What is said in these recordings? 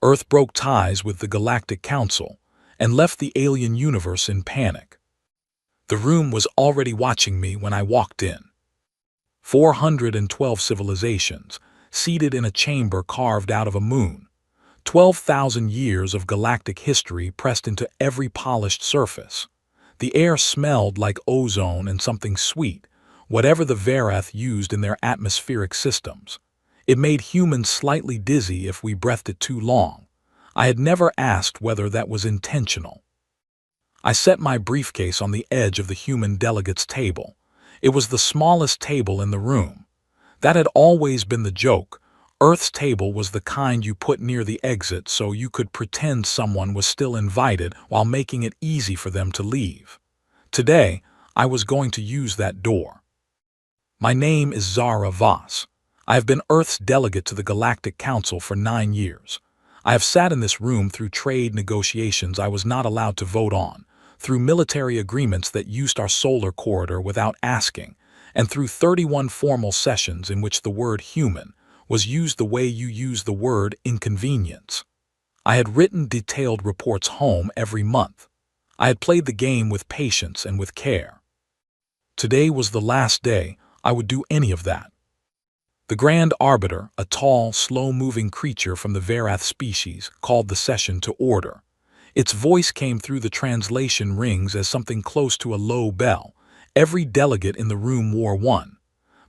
Earth broke ties with the Galactic Council and left the alien universe in panic. The room was already watching me when I walked in. 412 civilizations, seated in a chamber carved out of a moon. 12,000 years of galactic history pressed into every polished surface. The air smelled like ozone and something sweet, whatever the Varath used in their atmospheric systems. It made humans slightly dizzy if we breathed it too long. I had never asked whether that was intentional. I set my briefcase on the edge of the human delegates' table. It was the smallest table in the room. That had always been the joke. Earth's table was the kind you put near the exit so you could pretend someone was still invited while making it easy for them to leave. Today, I was going to use that door. My name is Zara Voss. I have been Earth's delegate to the Galactic Council for 9 years. I have sat in this room through trade negotiations I was not allowed to vote on, through military agreements that used our solar corridor without asking, and through 31 formal sessions in which the word human was used the way you use the word inconvenience. I had written detailed reports home every month. I had played the game with patience and with care. Today was the last day I would do any of that. The Grand Arbiter, a tall, slow-moving creature from the Varath species, called the session to order. Its voice came through the translation rings as something close to a low bell. Every delegate in the room wore one.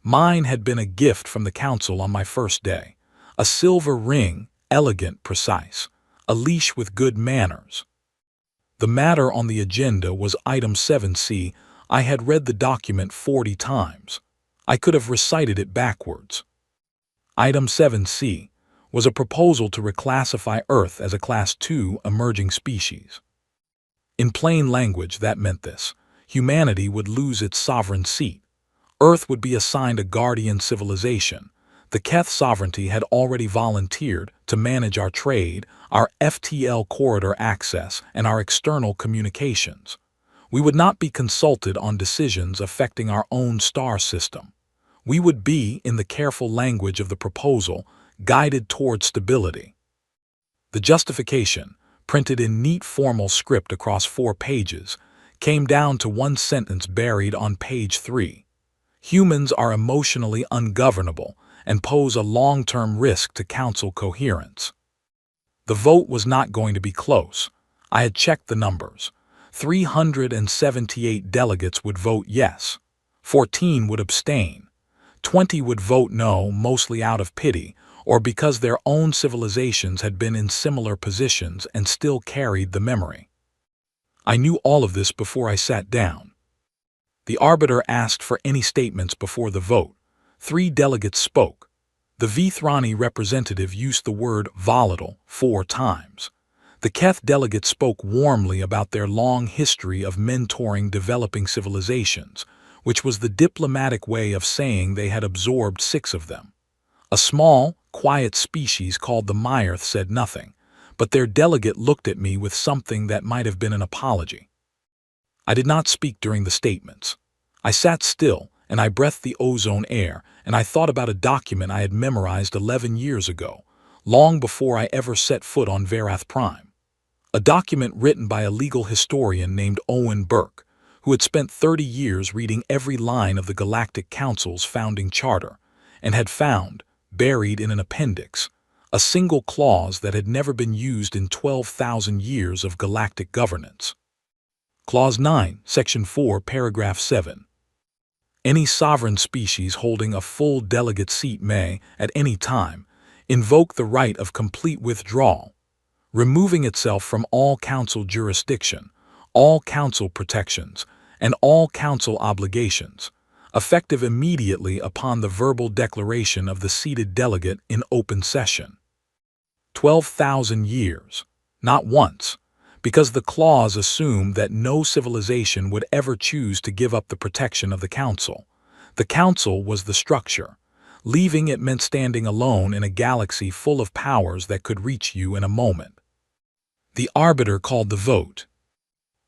Mine had been a gift from the council on my first day. A silver ring, elegant, precise. A leash with good manners. The matter on the agenda was Item 7C. I had read the document 40 times. I could have recited it backwards. Item 7C was a proposal to reclassify Earth as a Class 2 emerging species. In plain language, that meant this: humanity would lose its sovereign seat. Earth would be assigned a guardian civilization. The Keth sovereignty had already volunteered to manage our trade, our FTL corridor access, and our external communications. We would not be consulted on decisions affecting our own star system. We would be, in the careful language of the proposal, guided toward stability. The justification, printed in neat formal script across 4 pages, came down to one sentence buried on page 3. Humans are emotionally ungovernable and pose a long-term risk to council coherence. The vote was not going to be close. I had checked the numbers. 378 delegates would vote yes. 14 would abstain. 20 would vote no, mostly out of pity, or because their own civilizations had been in similar positions and still carried the memory. I knew all of this before I sat down. The Arbiter asked for any statements before the vote. 3 delegates spoke. The Vithrani representative used the word volatile 4 times. The Keth delegate spoke warmly about their long history of mentoring developing civilizations, which was the diplomatic way of saying they had absorbed 6 of them. A small, quiet species called the Myerth said nothing, but their delegate looked at me with something that might have been an apology. I did not speak during the statements. I sat still, and I breathed the ozone air, and I thought about a document I had memorized 11 years ago, long before I ever set foot on Varath Prime. A document written by a legal historian named Owen Burke, who had spent 30 years reading every line of the Galactic Council's founding charter, and had found, buried in an appendix, a single clause that had never been used in 12,000 years of galactic governance. Clause 9, Section 4, Paragraph 7. Any sovereign species holding a full delegate seat may, at any time, invoke the right of complete withdrawal, removing itself from all council jurisdiction, all council protections, and all council obligations, effective immediately upon the verbal declaration of the seated delegate in open session. 12,000 years, not once, because the clause assumed that no civilization would ever choose to give up the protection of the council. The council was the structure. Leaving it meant standing alone in a galaxy full of powers that could reach you in a moment. The Arbiter called the vote.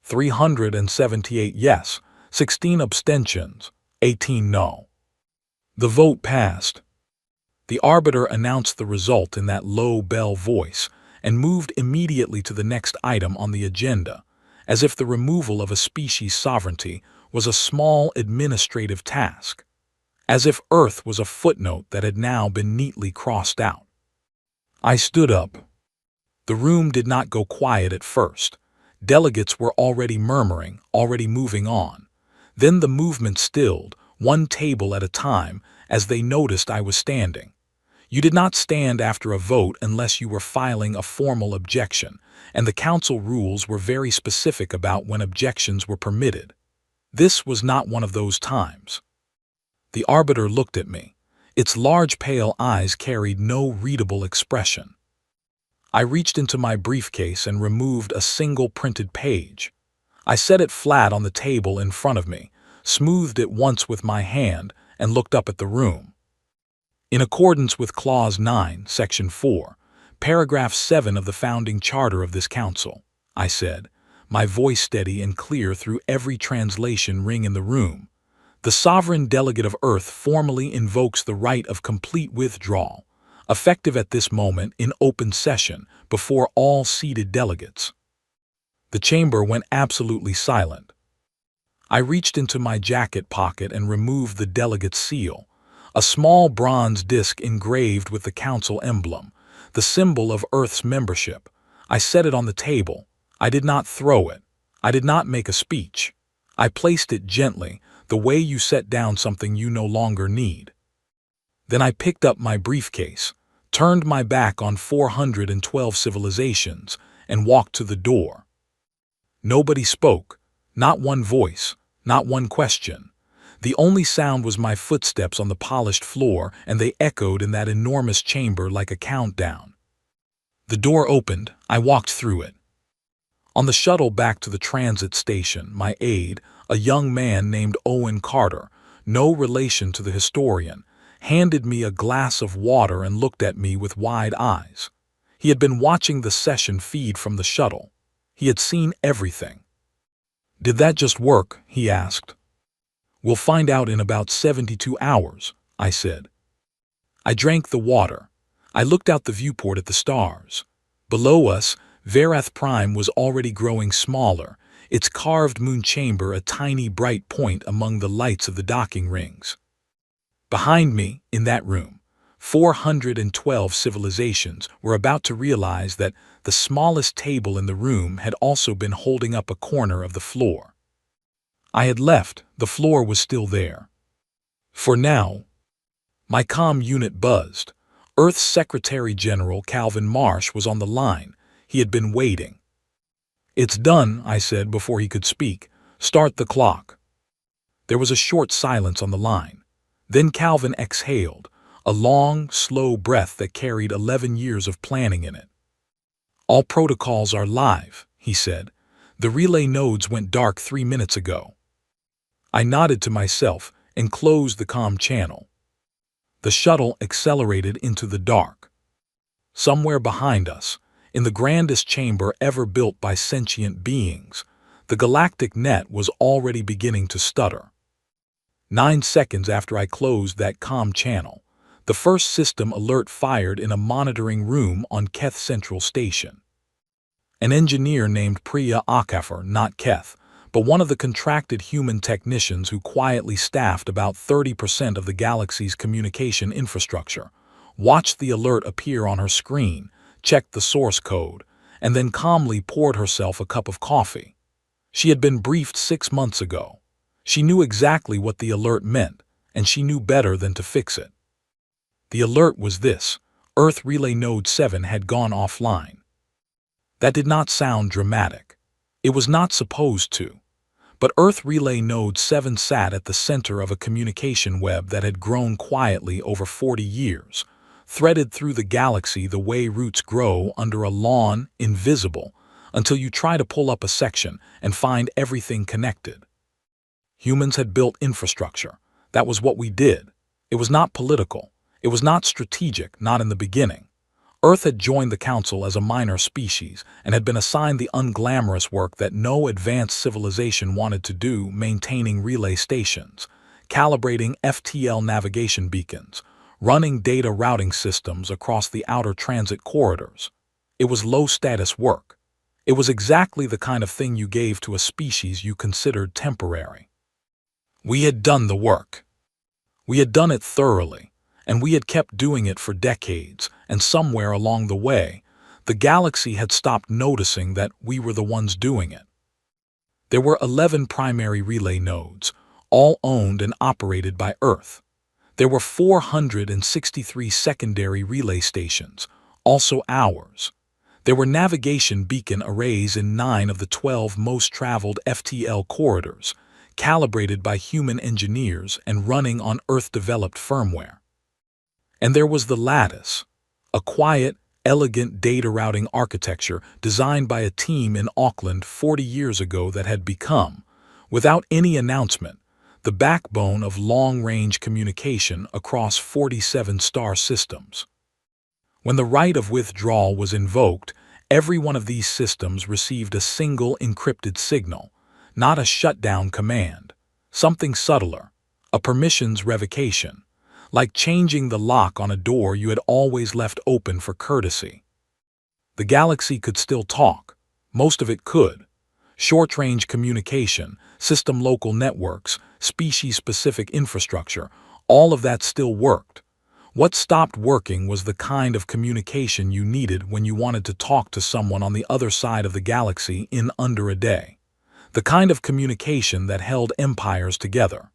378 yes, 16 abstentions, 18 no. The vote passed. The Arbiter announced the result in that low bell voice, and moved immediately to the next item on the agenda, as if the removal of a species' sovereignty was a small administrative task, as if Earth was a footnote that had now been neatly crossed out. I stood up. The room did not go quiet at first. Delegates were already murmuring, already moving on. Then the movement stilled, one table at a time, as they noticed I was standing. You did not stand after a vote unless you were filing a formal objection, and the council rules were very specific about when objections were permitted. This was not one of those times. The arbiter looked at me. Its large pale eyes carried no readable expression. I reached into my briefcase and removed a single printed page. I set it flat on the table in front of me, smoothed it once with my hand, and looked up at the room. In accordance with Clause 9, Section 4, Paragraph 7 of the founding charter of this council, I said, my voice steady and clear through every translation ring in the room, the sovereign delegate of Earth formally invokes the right of complete withdrawal, effective at this moment in open session before all seated delegates. The chamber went absolutely silent. I reached into my jacket pocket and removed the delegate's seal, a small bronze disc engraved with the council emblem, the symbol of Earth's membership. I set it on the table. I did not throw it. I did not make a speech. I placed it gently, the way you set down something you no longer need. Then I picked up my briefcase, turned my back on 412 civilizations, and walked to the door. Nobody spoke, not one voice, not one question. The only sound was my footsteps on the polished floor, and they echoed in that enormous chamber like a countdown. The door opened. I walked through it. On the shuttle back to the transit station, my aide, a young man named Owen Carter, no relation to the historian, handed me a glass of water and looked at me with wide eyes. He had been watching the session feed from the shuttle. He had seen everything. "Did that just work?" he asked. "We'll find out in about 72 hours, I said. I drank the water. I looked out the viewport at the stars. Below us, Verath Prime was already growing smaller, its carved moon chamber a tiny bright point among the lights of the docking rings. Behind me, in that room, 412 civilizations were about to realize that the smallest table in the room had also been holding up a corner of the floor. I had left, the floor was still there. For now, my comm unit buzzed. Earth's Secretary General Calvin Marsh was on the line. He had been waiting. "It's done," I said before he could speak. "Start the clock." There was a short silence on the line. Then Calvin exhaled, a long, slow breath that carried 11 years of planning in it. "All protocols are live," he said. "The relay nodes went dark 3 minutes ago." I nodded to myself and closed the comm channel. The shuttle accelerated into the dark. Somewhere behind us, in the grandest chamber ever built by sentient beings, the galactic net was already beginning to stutter. 9 seconds after I closed that comm channel, the first system alert fired in a monitoring room on Keth Central Station. An engineer named Priya Akafer, not Keth, but one of the contracted human technicians who quietly staffed about 30% of the galaxy's communication infrastructure, watched the alert appear on her screen, checked the source code, and then calmly poured herself a cup of coffee. She had been briefed 6 months ago. She knew exactly what the alert meant, and she knew better than to fix it. The alert was this: Earth Relay Node 7 had gone offline. That did not sound dramatic. It was not supposed to. But Earth Relay Node 7 sat at the center of a communication web that had grown quietly over 40 years, threaded through the galaxy the way roots grow under a lawn, invisible, until you try to pull up a section and find everything connected. Humans had built infrastructure. That was what we did. It was not political. It was not strategic, not in the beginning. Earth had joined the Council as a minor species and had been assigned the unglamorous work that no advanced civilization wanted to do, maintaining relay stations, calibrating FTL navigation beacons, running data routing systems across the outer transit corridors. It was low-status work. It was exactly the kind of thing you gave to a species you considered temporary. We had done the work. We had done it thoroughly, and we had kept doing it for decades, and somewhere along the way, the galaxy had stopped noticing that we were the ones doing it. There were 11 primary relay nodes, all owned and operated by Earth. There were 463 secondary relay stations, also ours. There were navigation beacon arrays in 9 of the 12 most traveled FTL corridors, calibrated by human engineers and running on Earth-developed firmware. And there was the Lattice, a quiet, elegant data routing architecture designed by a team in Auckland 40 years ago that had become, without any announcement, the backbone of long-range communication across 47 star systems. When the right of withdrawal was invoked, every one of these systems received a single encrypted signal, not a shutdown command, something subtler, a permissions revocation, like changing the lock on a door you had always left open for courtesy. The galaxy could still talk. Most of it could. Short-range communication, system-local networks, species-specific infrastructure, all of that still worked. What stopped working was the kind of communication you needed when you wanted to talk to someone on the other side of the galaxy in under a day. The kind of communication that held empires together.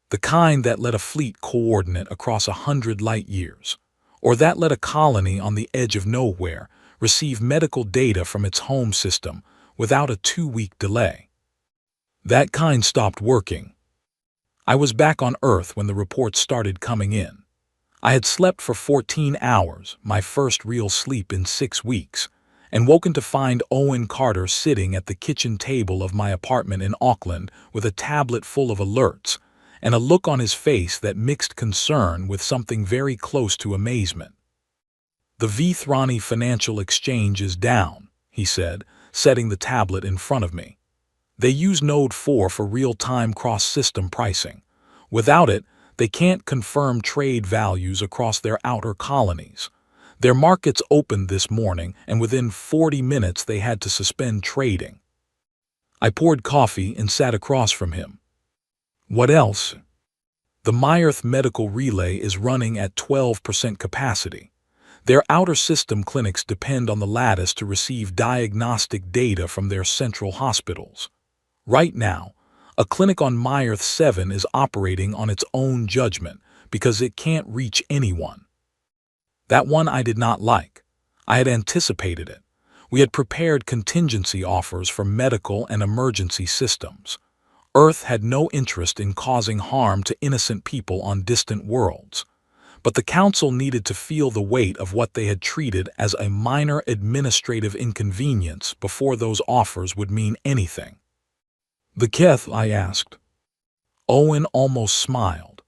The kind that let a fleet coordinate across 100 light years, or that let a colony on the edge of nowhere receive medical data from its home system without a 2-week delay. That kind stopped working. I was back on Earth when the reports started coming in. I had slept for 14 hours, my first real sleep in 6 weeks, and woken to find Owen Carter sitting at the kitchen table of my apartment in Auckland with a tablet full of alerts, and a look on his face that mixed concern with something very close to amazement. "The Vithrani Financial Exchange is down," he said, setting the tablet in front of me. "They use Node 4 for real-time cross-system pricing. Without it, they can't confirm trade values across their outer colonies. Their markets opened this morning, and within 40 minutes they had to suspend trading." I poured coffee and sat across from him. "What else?" "The Myerth Medical Relay is running at 12% capacity. Their outer system clinics depend on the Lattice to receive diagnostic data from their central hospitals. Right now, a clinic on Myerth 7 is operating on its own judgment because it can't reach anyone." That one I did not like. I had anticipated it. We had prepared contingency offers for medical and emergency systems. Earth had no interest in causing harm to innocent people on distant worlds. But the Council needed to feel the weight of what they had treated as a minor administrative inconvenience before those offers would mean anything. "The Keth?" I asked. Owen almost smiled.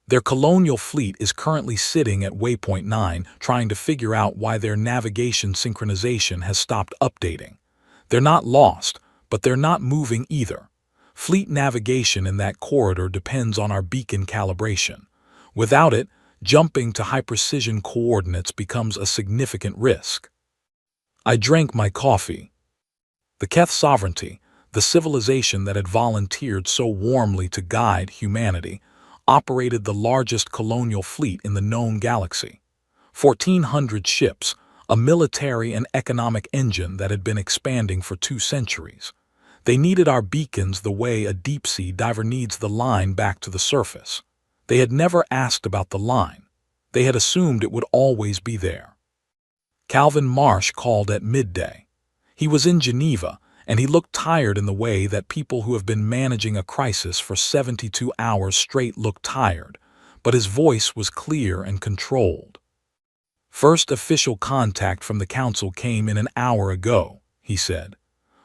"Their colonial fleet is currently sitting at waypoint 9 trying to figure out why their navigation synchronization has stopped updating. They're not lost, but they're not moving either. Fleet navigation in that corridor depends on our beacon calibration. Without it, jumping to high-precision coordinates becomes a significant risk." I drank my coffee. The Keth sovereignty, the civilization that had volunteered so warmly to guide humanity, operated the largest colonial fleet in the known galaxy. 1,400 ships, a military and economic engine that had been expanding for 2 centuries. They needed our beacons the way a deep-sea diver needs the line back to the surface. They had never asked about the line. They had assumed it would always be there. Calvin Marsh called at midday. He was in Geneva, and he looked tired in the way that people who have been managing a crisis for 72 hours straight look tired, but his voice was clear and controlled. "First official contact from the Council came in an hour ago," he said.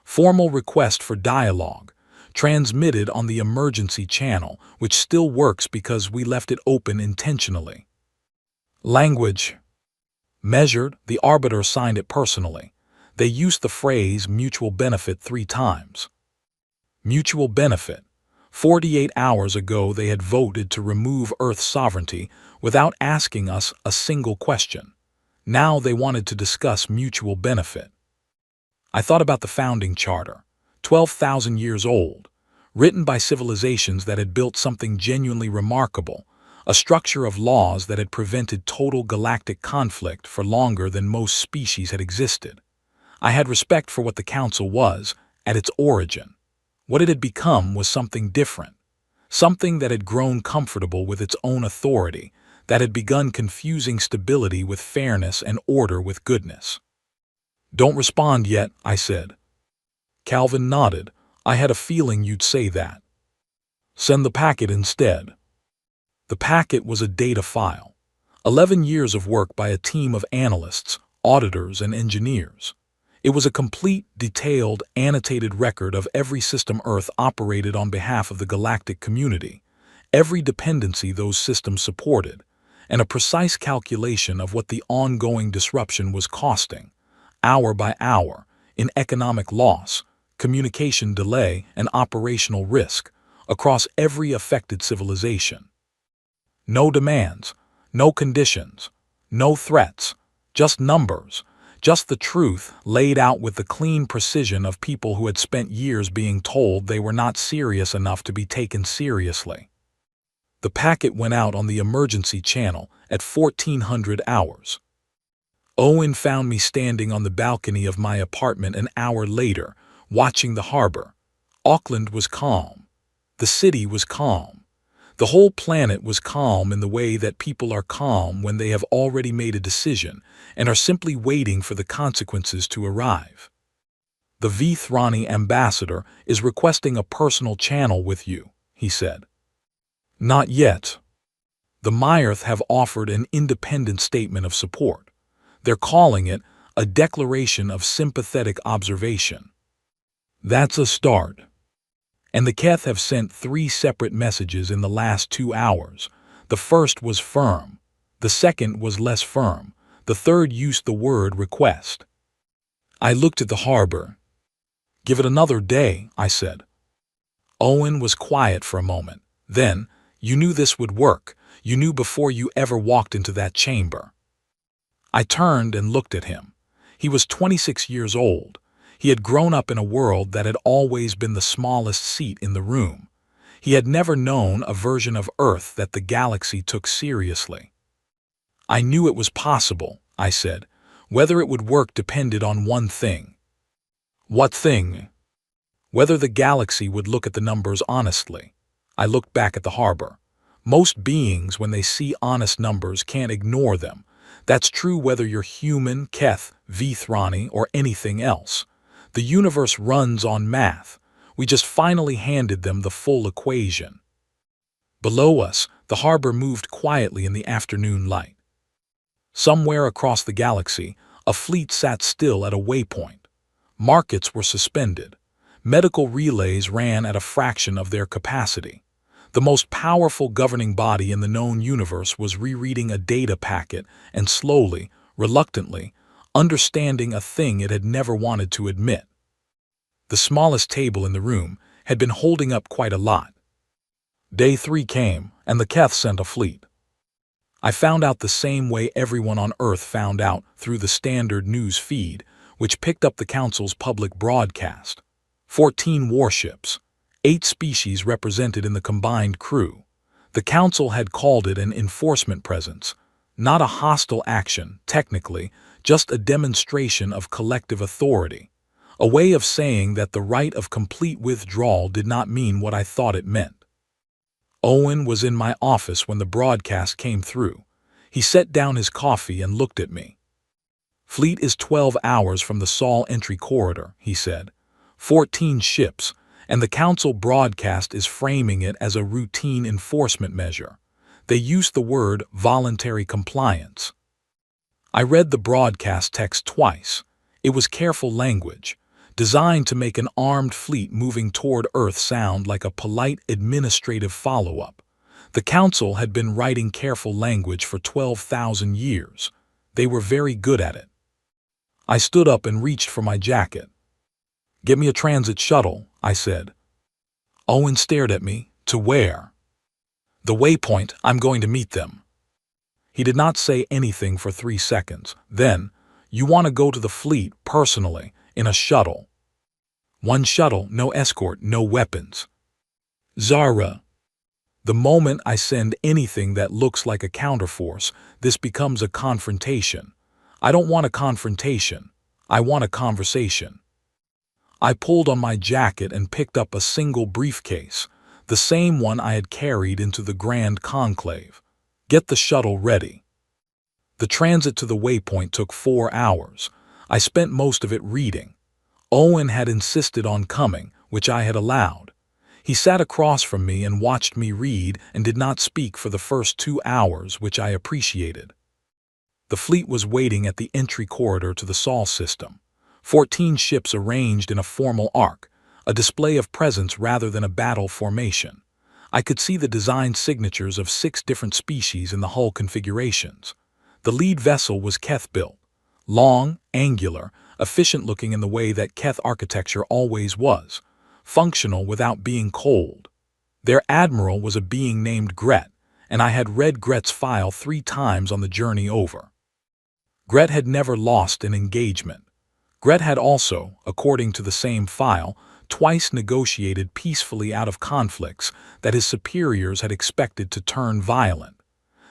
"Formal request for dialogue, transmitted on the emergency channel, which still works because we left it open intentionally. Language measured, the arbiter signed it personally. They used the phrase mutual benefit 3 times. Mutual benefit. 48 hours ago they had voted to remove Earth's sovereignty without asking us a single question. Now they wanted to discuss mutual benefit. I thought about the founding charter, 12,000 years old, written by civilizations that had built something genuinely remarkable, a structure of laws that had prevented total galactic conflict for longer than most species had existed. I had respect for what the Council was at its origin. What it had become was something different, something that had grown comfortable with its own authority, that had begun confusing stability with fairness and order with goodness. "Don't respond yet," I said. Calvin nodded. "I had a feeling you'd say that." "Send the packet instead." The packet was a data file, 11 years of work by a team of analysts, auditors, and engineers. It was a complete, detailed, annotated record of every system Earth operated on behalf of the galactic community, every dependency those systems supported, and a precise calculation of what the ongoing disruption was costing, hour by hour, in economic loss, communication delay, and operational risk, across every affected civilization. No demands, no conditions, no threats, just numbers, just the truth laid out with the clean precision of people who had spent years being told they were not serious enough to be taken seriously. The packet went out on the emergency channel at 1400 hours. Owen found me standing on the balcony of my apartment an hour later, watching the harbor. Auckland was calm. The city was calm. The whole planet was calm in the way that people are calm when they have already made a decision and are simply waiting for the consequences to arrive. "The Vithrani ambassador is requesting a personal channel with you," he said. "Not yet. The Myerth have offered an independent statement of support. They're calling it a declaration of sympathetic observation. That's a start. And the Keth have sent 3 separate messages in the last 2 hours. The first was firm. The second was less firm. The third used the word request." I looked at the harbor. "Give it another day," I said. Owen was quiet for a moment. Then, "You knew this would work. You knew before you ever walked into that chamber." I turned and looked at him. He was 26 years old. He had grown up in a world that had always been the smallest seat in the room. He had never known a version of Earth that the galaxy took seriously. "I knew it was possible," I said. "Whether it would work depended on one thing." "What thing?" "Whether the galaxy would look at the numbers honestly." I looked back at the harbor. Most beings, when they see honest numbers, can't ignore them. That's true whether you're human, Keth, Vithrani, or anything else. The universe runs on math. We just finally handed them the full equation. Below us, the harbor moved quietly in the afternoon light. Somewhere across the galaxy, a fleet sat still at a waypoint. Markets were suspended. Medical relays ran at a fraction of their capacity. The most powerful governing body in the known universe was rereading a data packet and slowly, reluctantly, understanding a thing it had never wanted to admit. The smallest table in the room had been holding up quite a lot. Day 3 came, and the Keth sent a fleet. I found out the same way everyone on Earth found out, through the standard news feed, which picked up the Council's public broadcast. 14 warships, 8 species represented in the combined crew. The Council had called it an enforcement presence, not a hostile action, technically, just a demonstration of collective authority, a way of saying that the right of complete withdrawal did not mean what I thought it meant. Owen was in my office when the broadcast came through. He set down his coffee and looked at me. "Fleet is 12 hours from the Sol entry corridor," he said. 14 ships, and the Council broadcast is framing it as a routine enforcement measure. They used the word voluntary compliance. I read the broadcast text twice. It was careful language, designed to make an armed fleet moving toward Earth sound like a polite administrative follow-up. The Council had been writing careful language for 12,000 years. They were very good at it. I stood up and reached for my jacket. "Get me a transit shuttle," I said. Owen stared at me. "To where?" "The waypoint. I'm going to meet them." He did not say anything for 3 seconds. Then, "You want to go to the fleet, personally, in a shuttle. One shuttle, no escort, no weapons." Zara. The moment I send anything that looks like a counterforce, this becomes a confrontation. I don't want a confrontation. I want a conversation. I pulled on my jacket and picked up a single briefcase, the same one I had carried into the Grand Conclave. "Get the shuttle ready." The transit to the waypoint took 4 hours. I spent most of it reading. Owen had insisted on coming, which I had allowed. He sat across from me and watched me read and did not speak for the first 2 hours, which I appreciated. The fleet was waiting at the entry corridor to the Sol system. 14 ships arranged in a formal arc, a display of presence rather than a battle formation. I could see the design signatures of 6 different species in the hull configurations. The lead vessel was Keth-built, long, angular, efficient-looking in the way that Keth architecture always was, functional without being cold. Their admiral was a being named Gret, and I had read Gret's file 3 times on the journey over. Gret had never lost an engagement. Gret had also, according to the same file, twice negotiated peacefully out of conflicts that his superiors had expected to turn violent.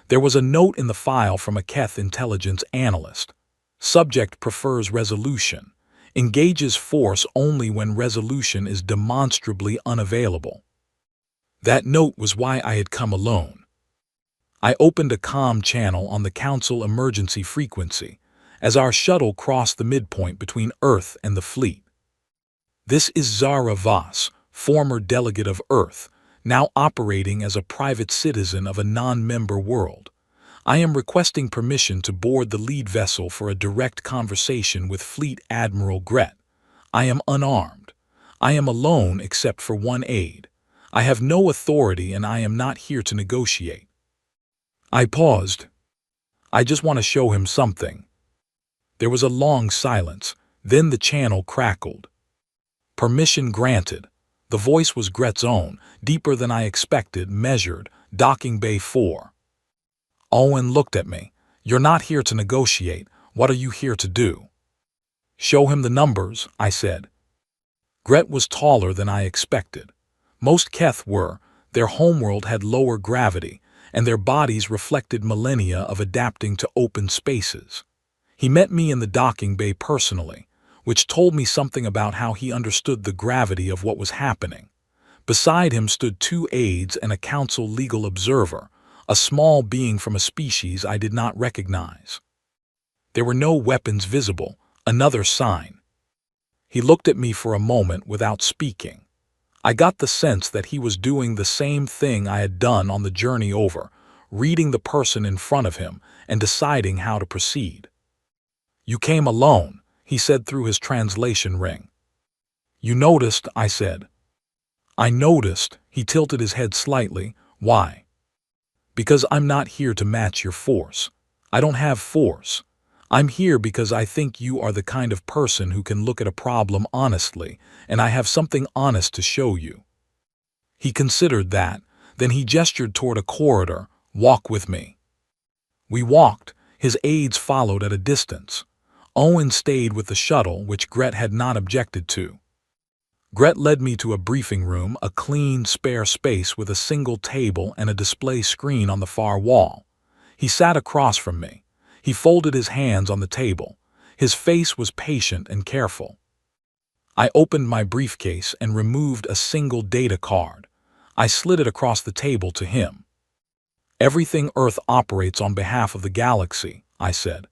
There was a note in the file from a Keth intelligence analyst. Subject prefers resolution, engages force only when resolution is demonstrably unavailable. That note was why I had come alone. I opened a comm channel on the Council emergency frequency as our shuttle crossed the midpoint between Earth and the fleet. "This is Zara Voss, former delegate of Earth, now operating as a private citizen of a non-member world. I am requesting permission to board the lead vessel for a direct conversation with Fleet Admiral Gret. I am unarmed. I am alone except for one aide. I have no authority and I am not here to negotiate." I paused. "I just want to show him something." There was a long silence, then the channel crackled. "Permission granted." The voice was Gret's own, deeper than I expected, measured, docking bay 4. Owen looked at me. "You're not here to negotiate. What are you here to do?" "Show him the numbers," I said. Gret was taller than I expected. Most Keth were. Their homeworld had lower gravity, and their bodies reflected millennia of adapting to open spaces. He met me in the docking bay personally, which told me something about how he understood the gravity of what was happening. Beside him stood 2 aides and a council legal observer, a small being from a species I did not recognize. There were no weapons visible, another sign. He looked at me for a moment without speaking. I got the sense that he was doing the same thing I had done on the journey over, reading the person in front of him and deciding how to proceed. "You came alone," he said through his translation ring. "You noticed," I said. "I noticed," he tilted his head slightly. "Why?" "Because I'm not here to match your force. I don't have force. I'm here because I think you are the kind of person who can look at a problem honestly, and I have something honest to show you." He considered that, then he gestured toward a corridor. "Walk with me." We walked, his aides followed at a distance. Owen stayed with the shuttle, which Gret had not objected to. Gret led me to a briefing room, a clean, spare space with a single table and a display screen on the far wall. He sat across from me. He folded his hands on the table. His face was patient and careful. I opened my briefcase and removed a single data card. I slid it across the table to him. "Everything Earth operates on behalf of the galaxy," I said.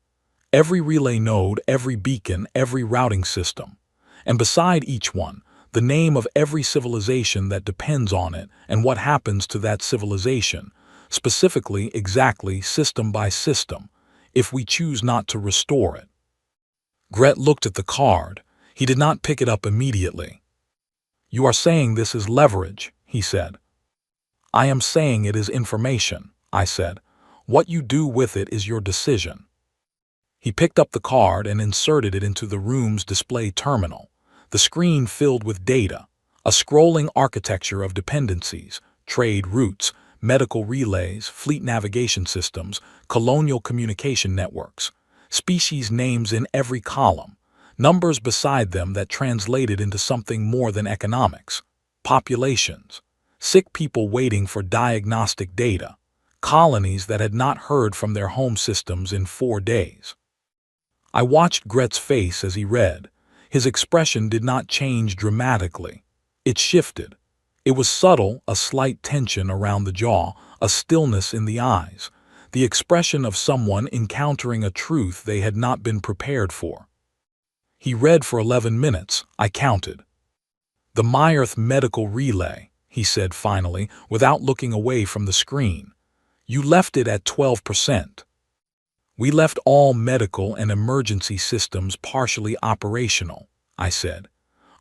"Every relay node, every beacon, every routing system. And beside each one, the name of every civilization that depends on it and what happens to that civilization, specifically, exactly, system by system, if we choose not to restore it." Gret looked at the card. He did not pick it up immediately. "You are saying this is leverage," he said. "I am saying it is information," I said. "What you do with it is your decision." He picked up the card and inserted it into the room's display terminal. The screen filled with data, a scrolling architecture of dependencies, trade routes, medical relays, fleet navigation systems, colonial communication networks, species names in every column, numbers beside them that translated into something more than economics, populations, sick people waiting for diagnostic data, colonies that had not heard from their home systems in 4 days. I watched Gret's face as he read. His expression did not change dramatically. It shifted. It was subtle, a slight tension around the jaw, a stillness in the eyes, the expression of someone encountering a truth they had not been prepared for. He read for 11 minutes, I counted. "The Myerth medical relay," he said finally, without looking away from the screen. "You left it at 12%. "We left all medical and emergency systems partially operational," I said.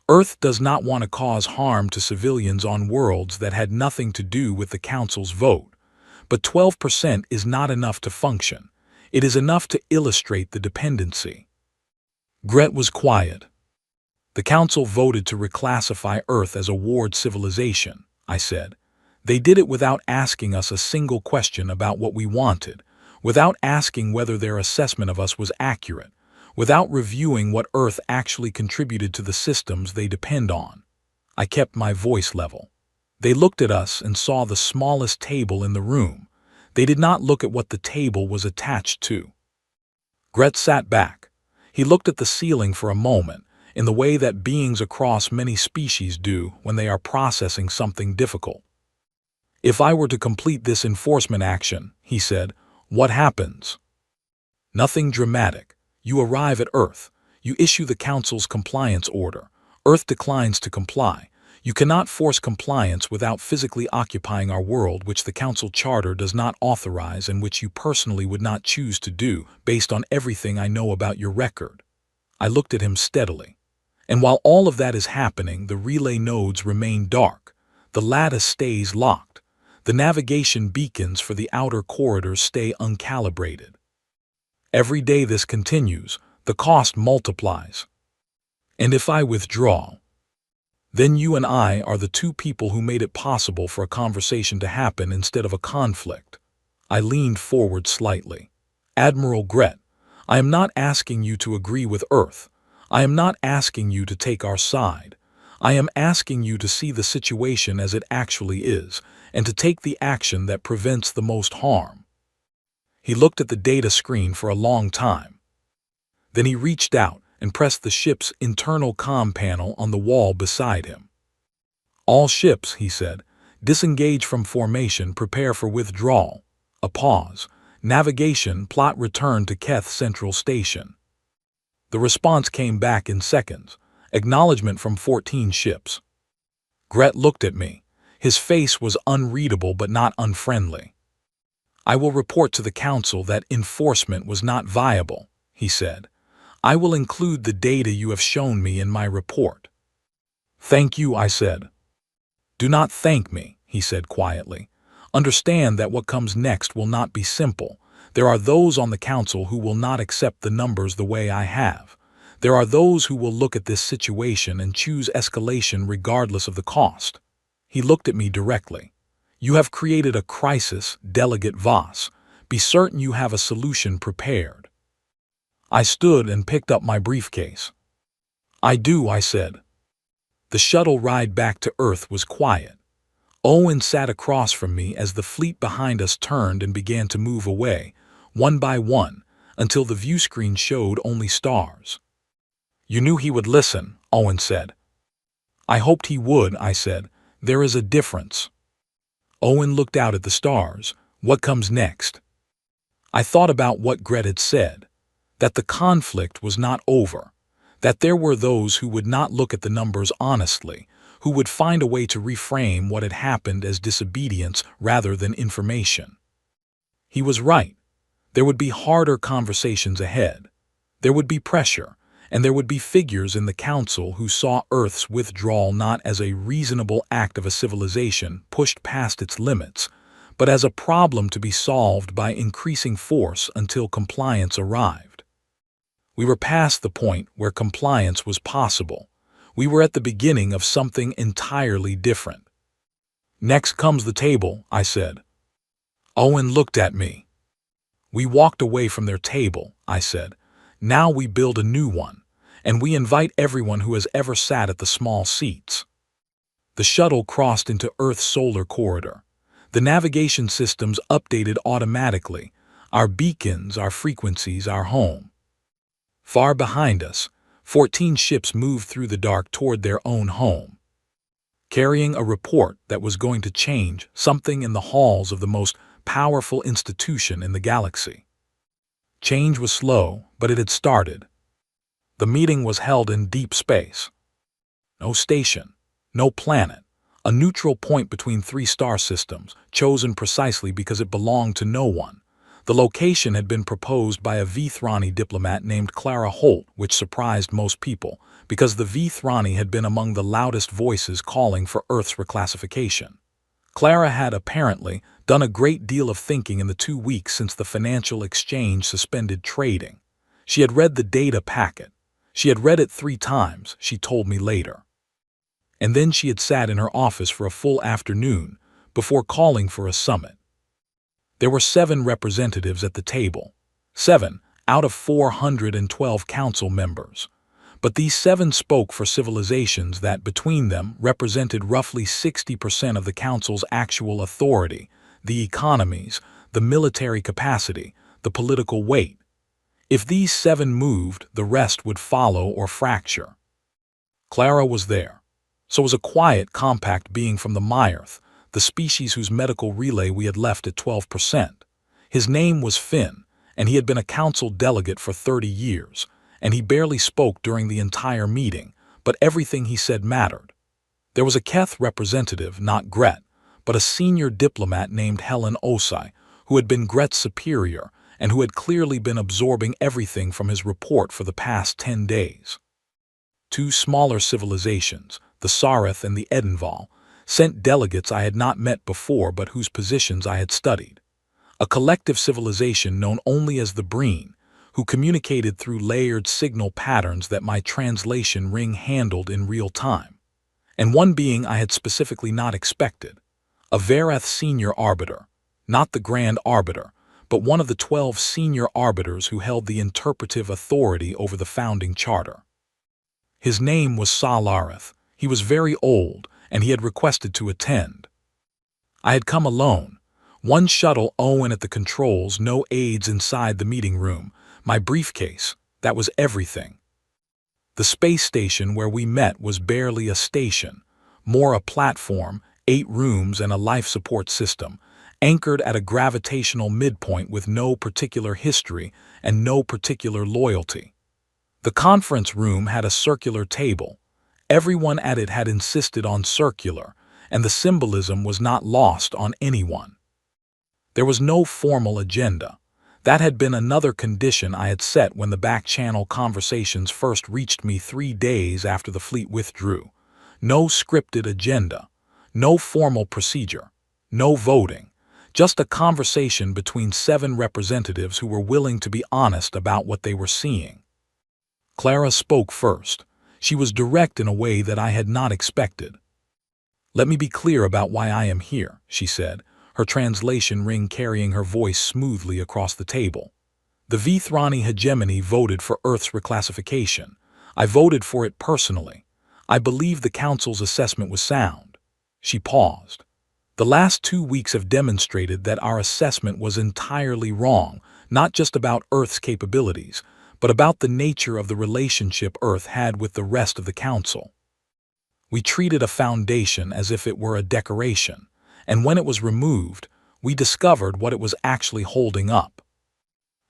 "Earth does not want to cause harm to civilians on worlds that had nothing to do with the Council's vote. But 12% is not enough to function. It is enough to illustrate the dependency." Gret was quiet. "The Council voted to reclassify Earth as a ward civilization," I said. "They did it without asking us a single question about what we wanted, without asking whether their assessment of us was accurate, without reviewing what Earth actually contributed to the systems they depend on." I kept my voice level. "They looked at us and saw the smallest table in the room. They did not look at what the table was attached to." Gret sat back. He looked at the ceiling for a moment, in the way that beings across many species do when they are processing something difficult. "If I were to complete this enforcement action," he said, "what happens?" "Nothing dramatic. You arrive at Earth. You issue the Council's compliance order. Earth declines to comply. You cannot force compliance without physically occupying our world, which the Council Charter does not authorize and which you personally would not choose to do, based on everything I know about your record." I looked at him steadily. "And while all of that is happening, the relay nodes remain dark. The lattice stays locked. The navigation beacons for the outer corridors stay uncalibrated. Every day this continues, the cost multiplies. And if I withdraw, then you and I are the two people who made it possible for a conversation to happen instead of a conflict." I leaned forward slightly. "Admiral Gret, I am not asking you to agree with Earth. I am not asking you to take our side. I am asking you to see the situation as it actually is, and to take the action that prevents the most harm." He looked at the data screen for a long time. Then he reached out and pressed the ship's internal comm panel on the wall beside him. "All ships," he said, "disengage from formation, prepare for withdrawal." A pause. "Navigation, plot return to Keth Central Station." The response came back in seconds. Acknowledgement from 14 ships. Gret looked at me. His face was unreadable but not unfriendly. "I will report to the Council that enforcement was not viable," he said. "I will include the data you have shown me in my report." "Thank you," I said. "Do not thank me," he said quietly. "Understand that what comes next will not be simple. There are those on the Council who will not accept the numbers the way I have. There are those who will look at this situation and choose escalation regardless of the cost." He looked at me directly. "You have created a crisis, Delegate Voss. Be certain you have a solution prepared." I stood and picked up my briefcase. "I do," I said. The shuttle ride back to Earth was quiet. Owen sat across from me as the fleet behind us turned and began to move away, one by one, until the view screen showed only stars. "You knew he would listen," Owen said. "I hoped he would," I said. "There is a difference." Owen looked out at the stars. "What comes next?" I thought about what Gret had said, that the conflict was not over, that there were those who would not look at the numbers honestly, who would find a way to reframe what had happened as disobedience rather than information. He was right. There would be harder conversations ahead. There would be pressure, and there would be figures in the Council who saw Earth's withdrawal not as a reasonable act of a civilization pushed past its limits, but as a problem to be solved by increasing force until compliance arrived. We were past the point where compliance was possible. We were at the beginning of something entirely different. "Next comes the table," I said. Owen looked at me. We walked away from their table, I said. Now we build a new one, and we invite everyone who has ever sat at the small seats. The shuttle crossed into Earth's solar corridor. The navigation systems updated automatically, our beacons, our frequencies, our home. Far behind us, 14 ships moved through the dark toward their own home, carrying a report that was going to change something in the halls of the most powerful institution in the galaxy. Change was slow, but it had started. The meeting was held in deep space. No station, no planet, a neutral point between three star systems, chosen precisely because it belonged to no one. The location had been proposed by a Vithrani diplomat named Clara Holt, which surprised most people, because the Vithrani had been among the loudest voices calling for Earth's reclassification. Clara had apparently done a great deal of thinking in the 2 weeks since the financial exchange suspended trading. She had read the data packet. She had read it 3 times, she told me later. And then she had sat in her office for a full afternoon before calling for a summit. There were 7 representatives at the table, 7 out of 412 council members. But these 7 spoke for civilizations that, between them, represented roughly 60% of the council's actual authority, the economies, the military capacity, the political weight. If these 7 moved, the rest would follow or fracture. Clara was there. So was a quiet, compact being from the Myerth, the species whose medical relay we had left at 12%. His name was Finn, and he had been a council delegate for 30 years, and he barely spoke during the entire meeting, but everything he said mattered. There was a Keth representative, not Gret, but a senior diplomat named Helen Osai, who had been Gret's superior and who had clearly been absorbing everything from his report for the past 10 days. 2 smaller civilizations, the Sareth and the Edenval, sent delegates I had not met before but whose positions I had studied. A collective civilization known only as the Breen, who communicated through layered signal patterns that my translation ring handled in real time. And one being I had specifically not expected, a Vareth senior arbiter, not the Grand Arbiter, but one of the 12 senior arbiters who held the interpretive authority over the founding charter. His name was Salareth. He was very old, and he had requested to attend. I had come alone. One shuttle, Owen at the controls, no aides inside the meeting room, my briefcase, that was everything. The space station where we met was barely a station, more a platform, 8 rooms and a life support system, anchored at a gravitational midpoint with no particular history and no particular loyalty. The conference room had a circular table. Everyone at it had insisted on circular, and the symbolism was not lost on anyone. There was no formal agenda. That had been another condition I had set when the back-channel conversations first reached me 3 days after the fleet withdrew. No scripted agenda, no formal procedure, no voting, just a conversation between 7 representatives who were willing to be honest about what they were seeing. Clara spoke first. She was direct in a way that I had not expected. "Let me be clear about why I am here," she said, her translation ring carrying her voice smoothly across the table. "The Vithrani hegemony voted for Earth's reclassification. I voted for it personally. I believe the Council's assessment was sound." She paused. "The last 2 weeks have demonstrated that our assessment was entirely wrong, not just about Earth's capabilities, but about the nature of the relationship Earth had with the rest of the Council. We treated a foundation as if it were a decoration, and when it was removed, we discovered what it was actually holding up."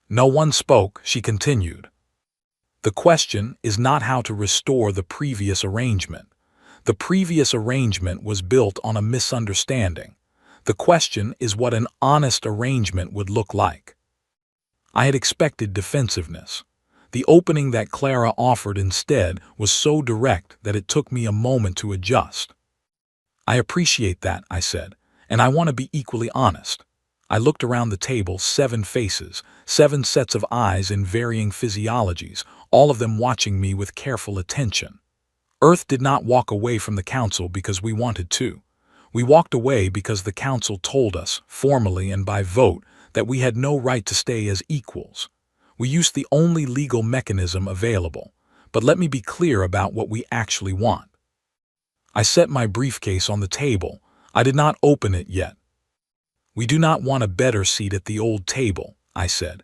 No one spoke, she continued. "The question is not how to restore the previous arrangement. The previous arrangement was built on a misunderstanding. The question is what an honest arrangement would look like." I had expected defensiveness. The opening that Clara offered instead was so direct that it took me a moment to adjust. "I appreciate that," I said, "and I want to be equally honest." I looked around the table, 7 faces, 7 sets of eyes in varying physiologies, all of them watching me with careful attention. Earth did not walk away from the Council because we wanted to. We walked away because the council told us, formally and by vote, that we had no right to stay as equals. We used the only legal mechanism available, but let me be clear about what we actually want. I set my briefcase on the table. I did not open it yet. We do not want a better seat at the old table, I said.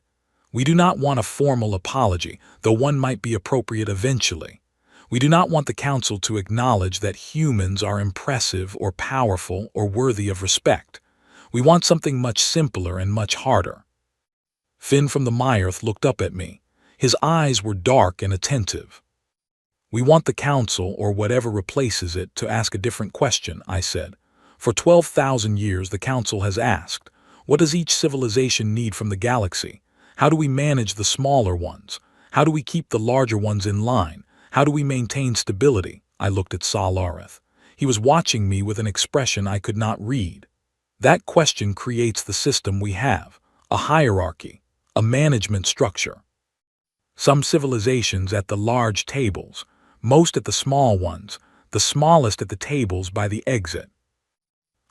We do not want a formal apology, though one might be appropriate eventually. We do not want the council to acknowledge that humans are impressive or powerful or worthy of respect. We want something much simpler and much harder. Finn from the Myerth looked up at me. His eyes were dark and attentive. We want the council, or whatever replaces it, to ask a different question, I said. For 12,000 years the council has asked, what does each civilization need from the galaxy? How do we manage the smaller ones? How do we keep the larger ones in line? How do we maintain stability? I looked at Salareth. He was watching me with an expression I could not read. That question creates the system we have, a hierarchy, a management structure. Some civilizations at the large tables, most at the small ones, the smallest at the tables by the exit.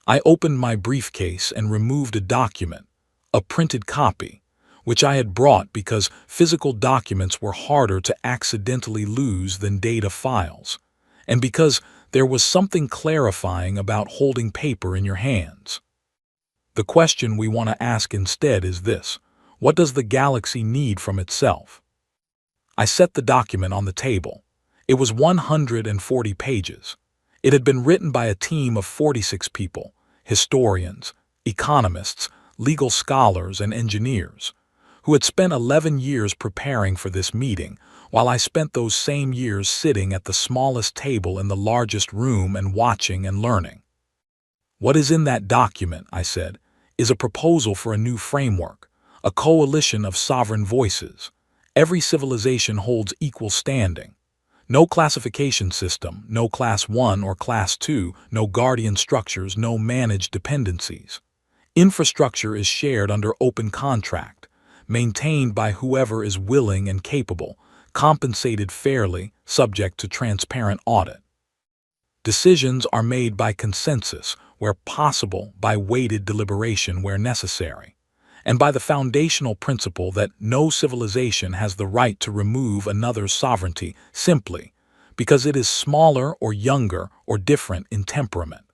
I opened my briefcase and removed a document, a printed copy, which I had brought because physical documents were harder to accidentally lose than data files, and because there was something clarifying about holding paper in your hands. The question we want to ask instead is this: what does the galaxy need from itself? I set the document on the table. It was 140 pages. It had been written by a team of 46 people, historians, economists, legal scholars, and engineers, who had spent 11 years preparing for this meeting, while I spent those same years sitting at the smallest table in the largest room and watching and learning. What is in that document, I said, is a proposal for a new framework, a coalition of sovereign voices. Every civilization holds equal standing. No classification system, no Class 1 or Class 2, no guardian structures, no managed dependencies. Infrastructure is shared under open contract, maintained by whoever is willing and capable, compensated fairly, subject to transparent audit. Decisions are made by consensus, where possible, by weighted deliberation where necessary, and by the foundational principle that no civilization has the right to remove another's sovereignty simply because it is smaller or younger or different in temperament.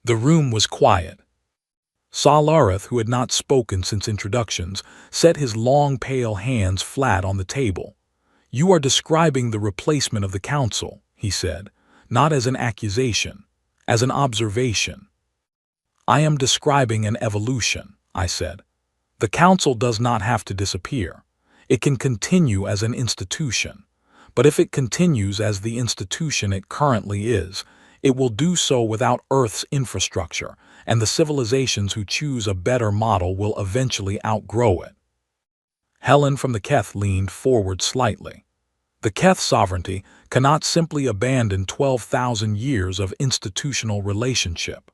The room was quiet. Salareth, who had not spoken since introductions, set his long pale hands flat on the table. "You are describing the replacement of the council," he said, "not as an accusation, as an observation." "I am describing an evolution," I said. "The council does not have to disappear. It can continue as an institution. But if it continues as the institution it currently is, it will do so without Earth's infrastructure, and the civilizations who choose a better model will eventually outgrow it." Helen from the Keth leaned forward slightly. "The Keth sovereignty cannot simply abandon 12,000 years of institutional relationship."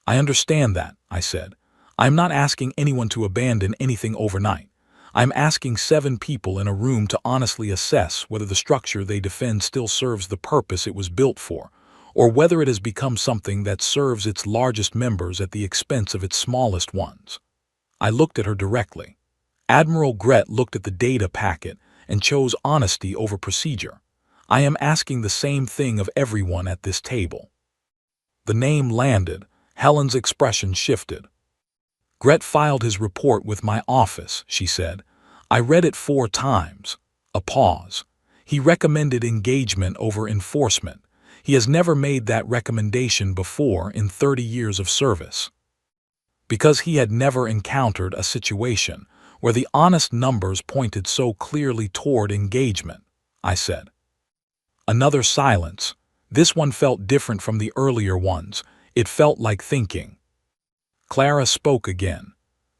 "I understand that," I said. "I am not asking anyone to abandon anything overnight. I am asking 7 people in a room to honestly assess whether the structure they defend still serves the purpose it was built for, or whether it has become something that serves its largest members at the expense of its smallest ones." I looked at her directly. Admiral Gret looked at the data packet and chose honesty over procedure. "I am asking the same thing of everyone at this table." The name landed. Helen's expression shifted. "Gret filed his report with my office," she said. "I read it 4 times. A pause. He recommended engagement over enforcement. He has never made that recommendation before in 30 years of service. Because he had never encountered a situation where the honest numbers pointed so clearly toward engagement," I said. Another silence. This one felt different from the earlier ones. It felt like thinking. Clara spoke again.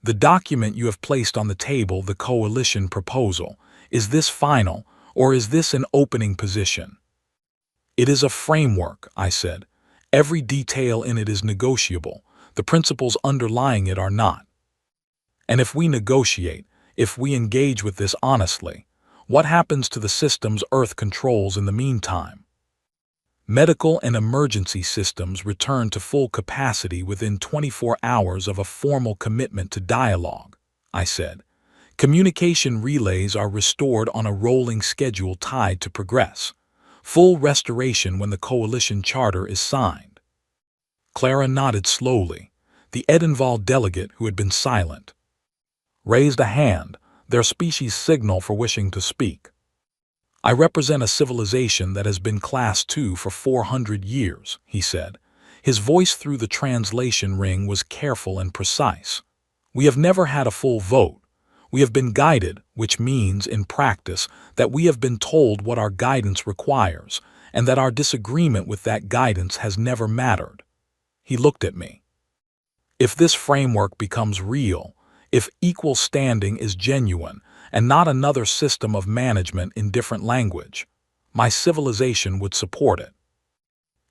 "The document you have placed on the table, the coalition proposal, is this final, or is this an opening position?" "It is a framework," I said. "Every detail in it is negotiable. The principles underlying it are not. And if we negotiate, if we engage with this honestly, what happens to the systems Earth controls in the meantime?" Medical and emergency systems return to full capacity within 24 hours of a formal commitment to dialogue, I said. Communication relays are restored on a rolling schedule tied to progress. Full restoration when the coalition charter is signed. Clara nodded slowly. The Edenval delegate, who had been silent, raised a hand, their species' signal for wishing to speak. I represent a civilization that has been Class 2 for 400 years, he said. His voice through the translation ring was careful and precise. We have never had a full vote. We have been guided, which means, in practice, that we have been told what our guidance requires, and that our disagreement with that guidance has never mattered. He looked at me. If this framework becomes real, if equal standing is genuine, and not another system of management in different language, my civilization would support it.